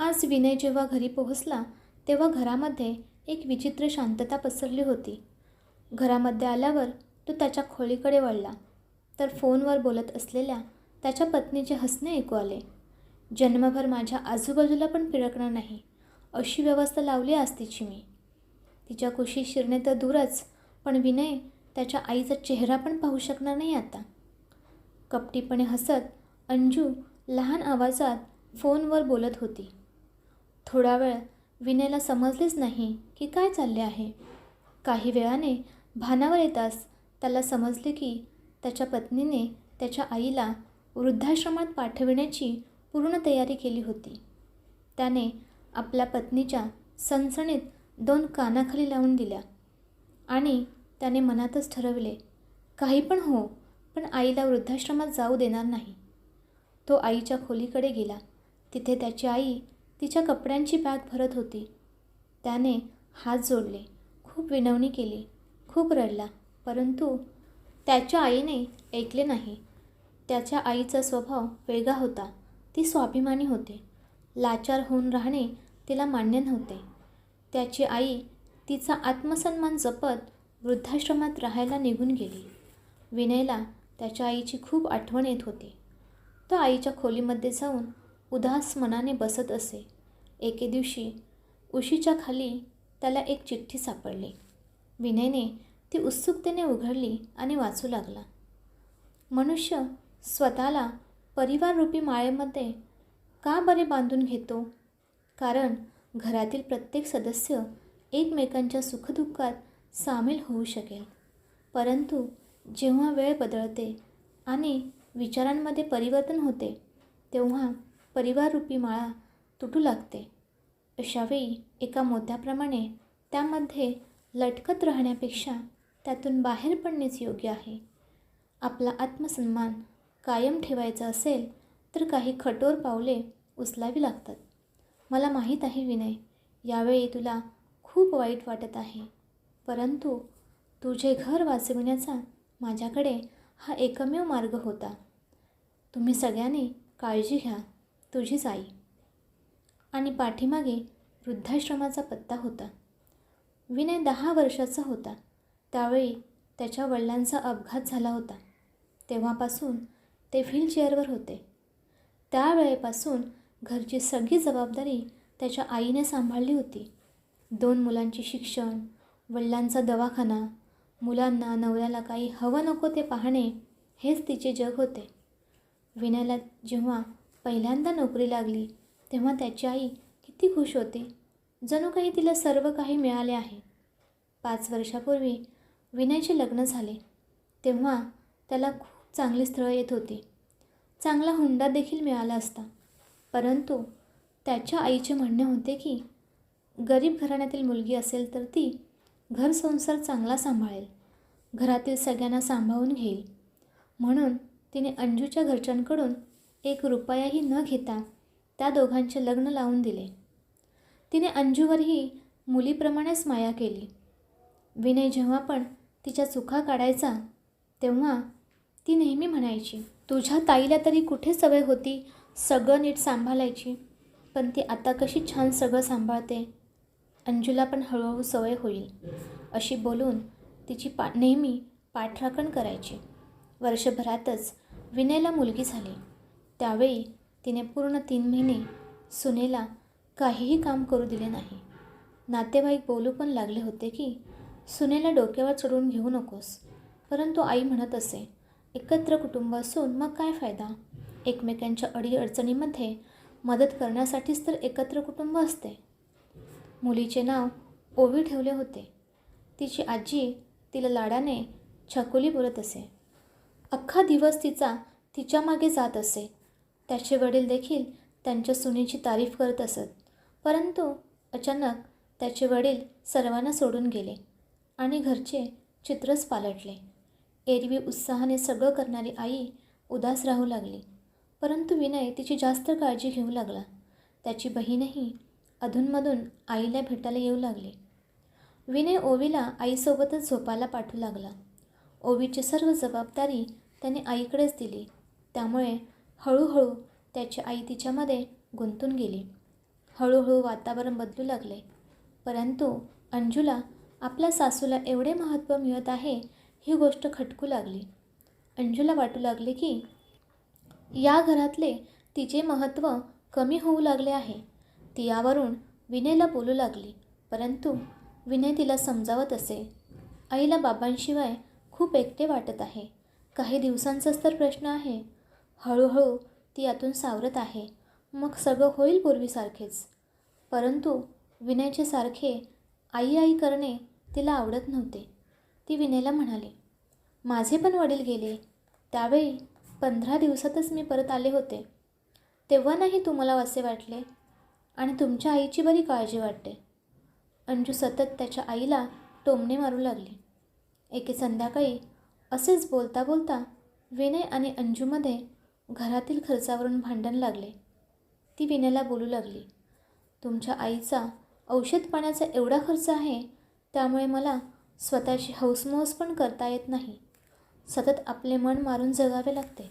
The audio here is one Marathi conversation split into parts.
आज विनय जेव्हा घरी पोहोचला तेव्हा घरामध्ये एक विचित्र शांतता पसरली होती. घरामध्ये आल्यावर तो त्याच्या खोलीकडे वळला तर फोनवर बोलत असलेल्या त्याच्या पत्नीचे हसणे ऐकू आले. जन्मभर माझ्या आजूबाजूला पण फिरकणार नाही अशी व्यवस्था लावली आज तिची मी. तिच्या कुशीत शिरणे तर दूरच, पण विनय त्याच्या आईचा चेहरा पण पाहू शकणार नाही आता. कपटीपणे हसत अंजू लहान आवाजात फोनवर बोलत होती. थोडा वेळ विनयला समजलेच नाही की काय चालले आहे. काही वेळाने भानावर येताच त्याला समजले की त्याच्या पत्नीने त्याच्या आईला वृद्धाश्रमात पाठविण्याची पूर्ण तयारी केली होती. त्याने आपल्या पत्नीच्या सणसणीत 2 कानाखाली लावून दिल्या आणि त्याने मनातच ठरवले, काही पण हो, पण आईला वृद्धाश्रमात जाऊ देणार नाही. तो आईच्या खोलीकडे गेला. तिथे त्याची आई तिच्या कपड्यांची बॅग भरत होती. त्याने हात जोडले, खूप विनवणी केली, खूप रडला, परंतु त्याच्या आईने ऐकले नाही. त्याच्या आईचा स्वभाव वेगळा होता. ती स्वाभिमानी होते. लाचार होऊन राहणे तिला मान्य नव्हते. त्याची आई तिचा आत्मसन्मान जपत वृद्धाश्रमात राहायला निघून गेली. विनयला त्याच्या आईची खूप आठवण येत होती. तो आईच्या खोलीमध्ये जाऊन उदास मनाने बसत असे. एके दिवशी उशीच्या खाली त्याला एक चिठ्ठी सापडली. विनयने ती उत्सुकतेने उघडली आणि वाचू लागला. मनुष्य स्वतःला परिवाररूपी माळेमध्ये का बरे बांधून घेतो? कारण घरातील प्रत्येक सदस्य एकमेकांच्या सुखदुःखात सामील होऊ शकेल. परंतु जेव्हा वेळ बदलते आणि विचारांमध्ये परिवर्तन होते तेव्हा परिवाररूपी माळा तुटू लागते. अशावेळी एका मोत्याप्रमाणे त्यामध्ये लटकत राहण्यापेक्षा त्यातून बाहेर पडणेच योग्य आहे. आपला आत्मसन्मान कायम ठेवायचा असेल तर काही कठोर पावले उचलावी लागतात. मला माहीत आहे विनय, यावेळी तुला खूप वाईट वाटत आहे, परंतु तुझे घर वाचविण्याचा माझ्याकडे हा एकमेव मार्ग होता. तुम्ही सगळ्यांनी काळजी घ्या. तुझीच आई. आणि पाठीमागे वृद्धाश्रमाचा पत्ता होता. विनय 10 वर्षाचा होता. त्यावेळी त्याच्या वडिलांचा अपघात झाला होता. तेव्हापासून ते व्हीलचेअरवर होते. त्यावेळेपासून घरची सगळी जबाबदारी त्याच्या आईने सांभाळली होती. 2 मुलांचे शिक्षण, वडिलांचा दवाखाना, मुलांना नवऱ्याला काही हवं नको ते पाहणे, हेच तिचे जग होते. विनयला जेव्हा पहिल्यांदा नोकरी लागली तेव्हा त्याची आई किती खुश होती. जणू काही तिला सर्व काही मिळाले आहे. 5 वर्षापूर्वी विनयचे लग्न झाले तेव्हा त्याला खूप चांगली स्थळं येत होती. चांगला हुंडा देखील मिळाला असता. परंतु त्याच्या आईचे म्हणणे होते की गरीब घराण्यातील मुलगी असेल तर ती घर संसार चांगला सांभाळेल, घरातील सगळ्यांना सांभाळून घेईल. म्हणून तिने अंजूच्या घरच्यांकडून 1 रुपयाही न घेता त्या दोघांचे लग्न लावून दिले. तिने अंजूवरही मुलीप्रमाणेच माया केली. विनय जेव्हा पण तिच्या चुका काढायचा तेव्हा ती नेहमी म्हणायची, तुझ्या ताईला तरी कुठे सवय होती सगळं नीट सांभाळायची, पण ती आता कशी छान सगळं सांभाळते. अंजूला पण हळूहळू सवय होईल, अशी बोलून तिची नेहमी पाठराखण करायची. वर्षभरातच विनयला मुलगी झाली. त्यावेळी तिने पूर्ण 3 महिने सुनेला काहीही काम करू दिले नाही. नातेवाईक बोलू पण लागले होते की सुनेला डोक्यावर चढवून घेऊ नकोस, परंतु आई म्हणत असे, एकत्र कुटुंब असून मग काय फायदा? एकमेकांच्या अडीअडचणीमध्ये मदत करण्यासाठीच तर एकत्र कुटुंब असते. मुलीचे नाव ओवी ठेवले होते. तिची आजी तिला लाडाने छकुली बोलत असे. अख्खा दिवस तिच्या मागे जात असे. त्याचे वडील देखील त्यांच्या सुनेची तारीफ करत असत. परंतु अचानक त्याचे वडील सर्वांना सोडून गेले आणि घरचे चित्रच पालटले. एरवी उत्साहाने सगळं करणारी आई उदास राहू लागली. परंतु विनय तिची जास्त काळजी घेऊ लागला. त्याची बहीणही अधूनमधून आईला भेटायला येऊ लागली. विनय ओवीला आईसोबतच झोपायला पाठवू लागला. ओवीची सर्व जबाबदारी त्याने आईकडेच दिली. त्यामुळे हळूहळू त्याची आई तिच्यामध्ये गुंतून गेली. हळूहळू वातावरण बदलू लागले. परंतु अंजूला आपल्या सासूला एवढे महत्त्व मिळत आहे ही गोष्ट खटकू लागली. अंजूला वाटू लागले की या घरातले तिचे महत्त्व कमी होऊ लागले आहे. ती यावरून विनयला बोलू लागली, परंतु विनय तिला समजावत असे. आईला बाबांशिवाय खूप एकटे वाटत आहे. काही दिवसांचाच तर प्रश्न आहे. हळूहळू ती यातून सावरत आहे. मग सगळं होईल पूर्वीसारखेच. परंतु विनयचे सारखे आई आई करणे तिला आवडत नव्हते. ती विनयला म्हणाली, माझे पण वडील गेले त्यावेळी 15 दिवसातच मी परत आले होते. तेव्हा नाही तुम्हाला असे वाटले. आणि तुमच्या आईची बरी काळजी वाटते. अंजू सतत त्याच्या आईला टोमणे मारू लागली. एके संध्याकाळी असेच बोलता बोलता विनय आणि अंजूमध्ये घरातील खर्चावरून भांडण लागले. ती विनयला बोलू लागली, तुमच्या आईचा औषध पाण्याचा एवढा खर्च आहे, त्यामुळे मला स्वतःची हौसमौस पण करता येत नाही. सतत आपले मन मारून जगावे लागते.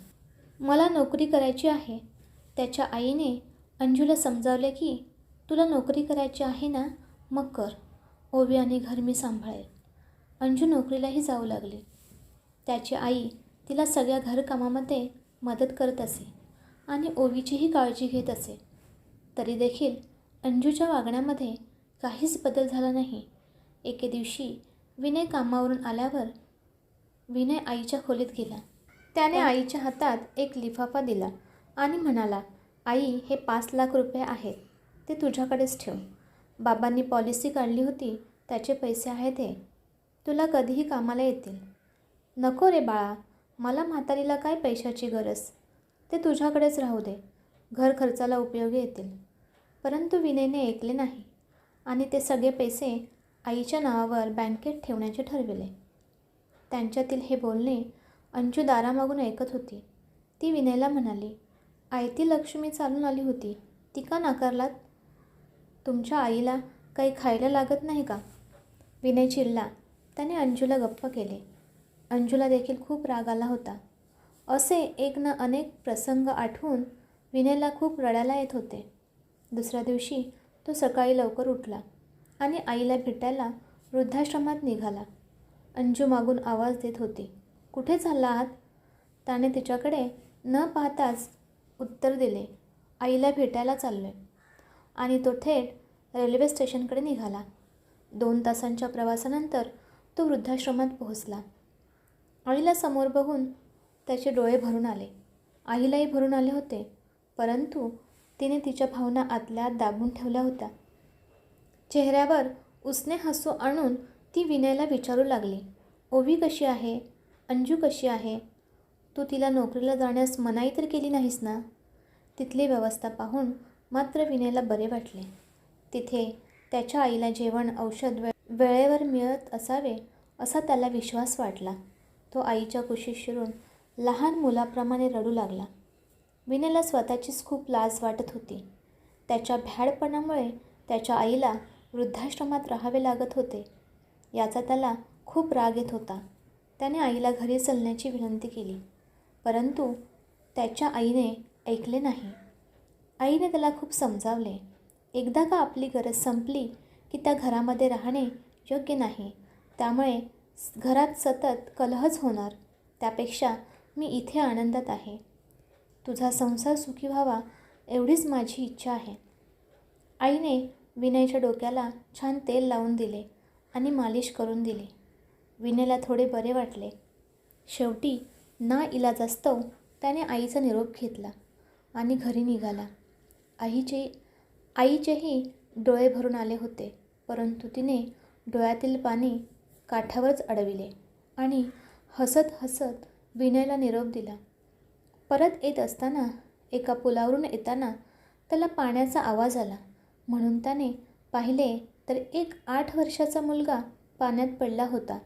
मला नोकरी करायची आहे. त्याच्या आईने अंजूला समजावले की तुला नोकरी करायची आहे ना, मग कर. ओवी आणि घर मी सांभाळेल. अंजू नोकरीलाही जाऊ लागली. त्याची आई तिला सगळ्या घरकामामध्ये मदत करत असे आणि ओवीचीही काळजी घेत असे. तरी देखील अंजूच्या वागण्यामध्ये काहीच बदल झाला नाही. एके दिवशी विनय कामावरून आल्यावर विनय आईच्या खोलीत गेला. त्याने आईच्या हातात एक लिफाफा दिला आणि म्हणाला, आई, हे 5 लाख रुपये आहेत. ते तुझ्याकडेच ठेव. बाबांनी पॉलिसी काढली होती, त्याचे पैसे आहेत हे. तुला कधीही कामाला येतील. नको रे बाळा, मला म्हातारीला काय पैशाची गरज. ते तुझ्याकडेच राहू दे. घर खर्चाला उपयोगी येतील. परंतु विनयने ऐकले नाही आणि ते सगळे पैसे आईच्या नावावर बँकेत ठेवण्याचे ठरविले. त्यांच्यातील हे बोलणे अंजू दारामागून ऐकत होती. ती विनयला म्हणाली, आयती लक्ष्मी चालून आली होती, ती का नाकारलात? तुमच्या आईला काही खायला लागत नाही का? विनय चिडला. त्याने अंजूला गप्प केले. अंजूला देखील खूप राग आला होता. असे एक ना अनेक प्रसंग आठवून विनयला खूप रडायला येत होते. दुसऱ्या दिवशी तो सकाळी लवकर उठला आणि आईला भेटायला वृद्धाश्रमात निघाला. अंजू मागून आवाज देत होती, कुठे चालला आहात? त्याने तिच्याकडे न पाहताच उत्तर दिले, आईला भेटायला चाललोय. आणि तो थेट रेल्वे स्टेशनकडे निघाला. 2 तासांच्या प्रवासानंतर तो वृद्धाश्रमात पोहोचला. आईला समोर बघून त्याचे डोळे भरून आले. आईलाही भरून आले होते, परंतु तिने तिच्या भावना आतल्या आत दाबून ठेवल्या होत्या. चेहऱ्यावर उसने हसू आणून ती विनयला विचारू लागली, ओवी कशी आहे? अंजू कशी आहे? तू तिला नोकरीला जाण्यास मनाई तर केली नाहीस ना? तिथली व्यवस्था पाहून मात्र विनयला बरे वाटले. तिथे त्याच्या आईला जेवण औषध वेळेवर मिळत असावे असा त्याला विश्वास वाटला. तो आईच्या कुशीत शिरून लहान मुलाप्रमाणे रडू लागला. विनयला स्वतःचीच खूप लाज वाटत होती. त्याच्या भ्याडपणामुळे त्याच्या आईला वृद्धाश्रमात राहावे लागत होते याचा त्याला खूप राग येत होता. त्याने आईला घरी चलण्याची विनंती केली, परंतु त्याच्या आईने ऐकले नाही. आईने त्याला खूप समजावले. एकदा का आपली गरज संपली की त्या घरामध्ये राहणे योग्य नाही. त्यामुळे घरात सतत कलहच होणार. त्यापेक्षा मी इथे आनंदात आहे. तुझा संसार सुखी व्हावा एवढीच माझी इच्छा आहे. आईने विनयच्या डोक्याला छान तेल लावून दिले आणि मालिश करून दिली. विनयला थोडे बरे वाटले. शेवटी नाइलाजास्तव त्याने आईचा निरोप घेतला आणि घरी निघाला. आईचेही डोळे भरून आले होते, परंतु तिने डोळ्यातील पाणी काठावरच अडविले आणि हसत हसत विनयला निरोप दिला. परत येत असताना एका पुलावरून येताना त्याला पाण्याचा आवाज आला. म्हणून त्याने पाहिले तर एक 8 वर्षाचा मुलगा पाण्यात पडला होता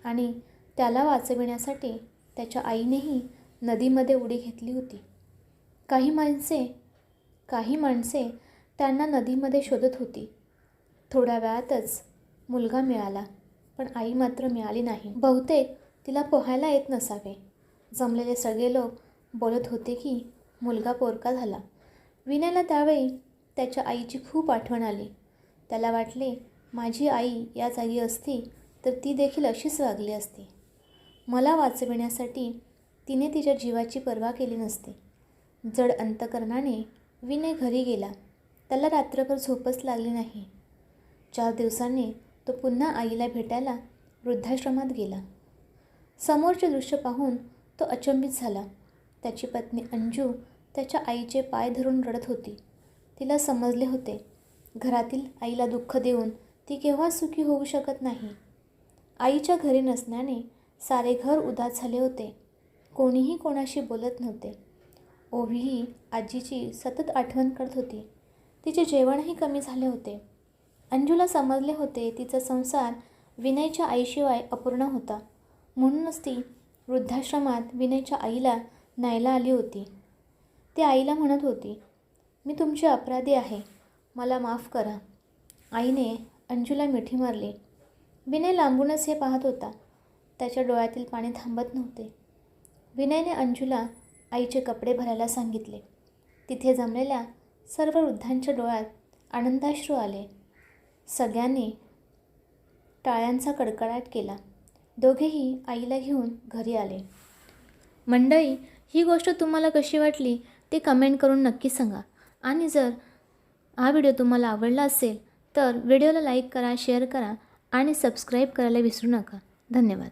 आणि त्याला वाचविण्यासाठी त्याच्या आईनेही नदीमध्ये उडी घेतली होती. काही माणसे त्यांना नदीमध्ये शोधत होती. थोड्या वेळातच मुलगा मिळाला, पण आई मात्र मिळाली नाही. बहुतेक तिला पोहायला येत नसावे. जमलेले सगळे लोक बोलत होते की मुलगा पोरका झाला. विनयला त्यावेळी त्याच्या आईची खूप आठवण आली. त्याला वाटले, माझी आई या जागी असती तर ती देखील अशीच वागली असती. मला वाचविण्यासाठी तिने तिच्या जीवाची पर्वा केली नसती. जड अंतकरणाने विनय घरी गेला. त्याला रात्रभर झोपच लागली नाही. 4 दिवसांनी तो पुन्हा आईला भेटायला वृद्धाश्रमात गेला. समोरचे दृश्य पाहून तो अचंबित झाला. त्याची पत्नी अंजू त्याच्या आईचे पाय धरून रडत होती. तिला समजले होते, घरातील आईला दुःख देऊन ती केव्हा सुखी होऊ शकत नाही. आईच्या घरी नसण्याने सारे घर उदास झाले होते. कोणीही कोणाशी बोलत नव्हते. ओवीही आजीची सतत आठवण करत होती. तिचे जेवणही कमी झाले होते. अंजूला समजले होते, तिचा संसार विनयच्या आईशिवाय अपूर्ण होता. म्हणूनच ती वृद्धाश्रमात विनयच्या आईला न्यायला आली होती. ती आईला म्हणत होती, मी तुमची अपराधी आहे, मला माफ करा. आईने अंजूला मिठी मारली. विनय लांबूनच हे पाहत होता. त्याच्या डोळ्यातील पाणी थांबत नव्हते. विनयने अंजूला आईचे कपडे भरायला सांगितले. तिथे जमलेल्या सर्व वृद्धांच्या डोळ्यात आनंदाश्रू आले. सगळ्यांनी टाळ्यांचा कडकडाट केला. दोघेही आईला घेऊन घरी आले. मंडळी, ही गोष्ट तुम्हाला कशी वाटली ते कमेंट करून नक्की सांगा. आणि जर हा व्हिडिओ तुम्हाला आवडला असेल तर व्हिडिओला लाईक करा, शेअर करा आणि सबस्क्राईब करायला विसरू नका. धन्यवाद.